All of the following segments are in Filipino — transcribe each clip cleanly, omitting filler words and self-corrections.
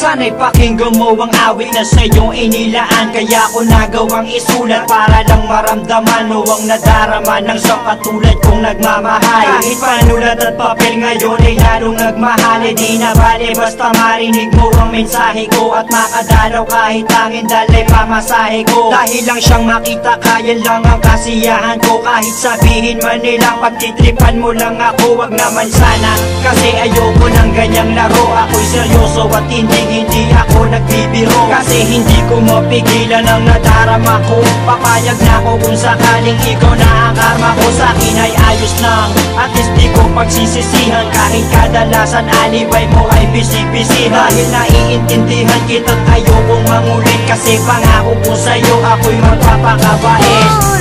Sana'y pakinggan mo ang awit na sa'yo inilaan. Kaya ko nagawang isulat para lang maramdaman mo ang nadarama ng isang katulad kong nagmamahal. Kahit panulat at papel ngayon ay lalong nagmahal. E di na bale basta marinig mo ang mensahe ko at makadalaw kahit tangin dalay pamasahe ko. Dahil lang siyang makita kaya lang ang kasiyahan ko. Kahit sabihin man nilang pagtitripan mo lang ako, wag naman sana. Kasi ayoko ng ganyang laro. Ako'y seryoso at hindi ako nagbibiro. Kasi hindi ko mapigilan ang nadarama ko. Papayag na ako kung sakaling ikaw na ang karma ko. Sa'kin ay ayos lang, at least di ko pagsisisihan. Kahit kadalasan alibay mo ay bisi-bisihan. Dahil naiintindihan kita't ayokong mangulit. Kasi pangako ko sa'yo ako'y magpapakabait.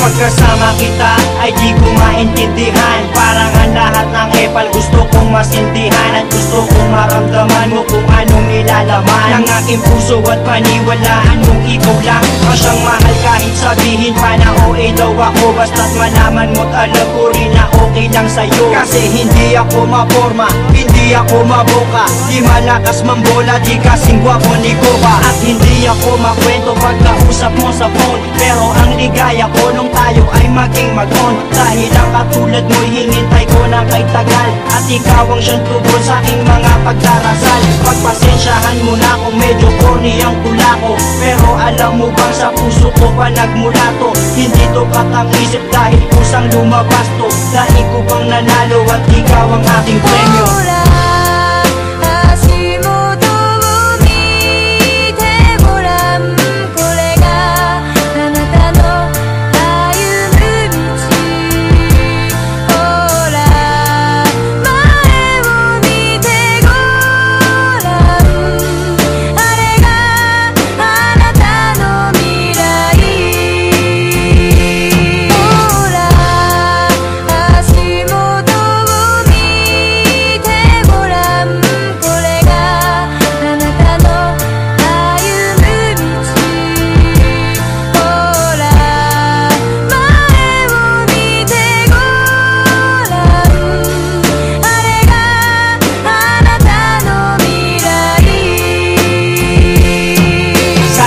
Pagkasama kita ay di ko maintindihan. Parang ang lahat ng epal gusto kong masintihan. At gusto kong maramdaman mo kung anong nilalaman ng aking puso at paniwalaan mong ikaw lang ang siyang mahal. Kahit sabihin pa na OA daw ako, basta't malaman mo't alam ko rin na okay lang sa'yo. Kasi hindi ako maporma, hindi ako maboka, di malakas mambola, di kasing gwapo ni Koba. At hindi ako makwento pag nausap mo sa phone. Pero ang ligaya ko nung tayo ay maging mag-on. Dahil ang katulad mo'y hinintay ko na kay tagal. At ikaw ang siyang tubol sa aking mga pagdarasal. Pagpasensyahan mo na kung medyo corny ang tula ko. Pero alam mo bang sa puso ko pa nagmula to. Hindi to katang-isip dahil kusang lumabas to. Dahil ko bang nanalo at ikaw ang aking premyo.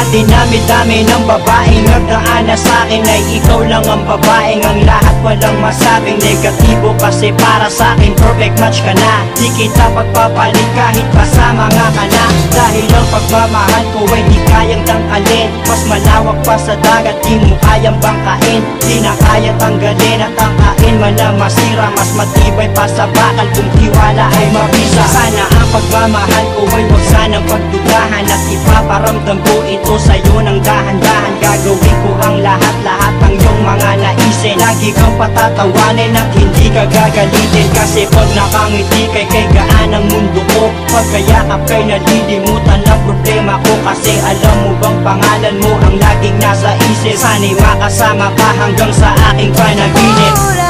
Dinami-dami ng babaeng nagdaan na sa'kin ay ikaw lang ang babaeng ang lahat walang masabing negatibo. Kasi para sa'kin perfect match ka na. Di kita pagpapalit kahit kasama nga ka na. Dahil ang pagmamahal ko ay di kayang tangkalin. Mas malawak pa sa dagat, di mo kayang bangkain. Di na kaya tanggalin at tangkain man na masira. Mas matibay pa sa bakal kung tiwala ay mabisa. Sana ang pagmamahal ko ay wag sanang pagdudahan. At ipaparamdam ko ito sa'yo ng dahan-dahan. Gagawin ko ang lahat-lahat ng iyong mga naisin. Lagi kang patatawanin at hindi ka gagalitin. Kasi pag nakangiti kay gaan ang mundo ko. Pagkayakap kay nalilimutan ang problema ko. Kasi alam mo bang pangalan mo ang laging nasa isip. Sana'y makasama ka hanggang sa aking panaginip.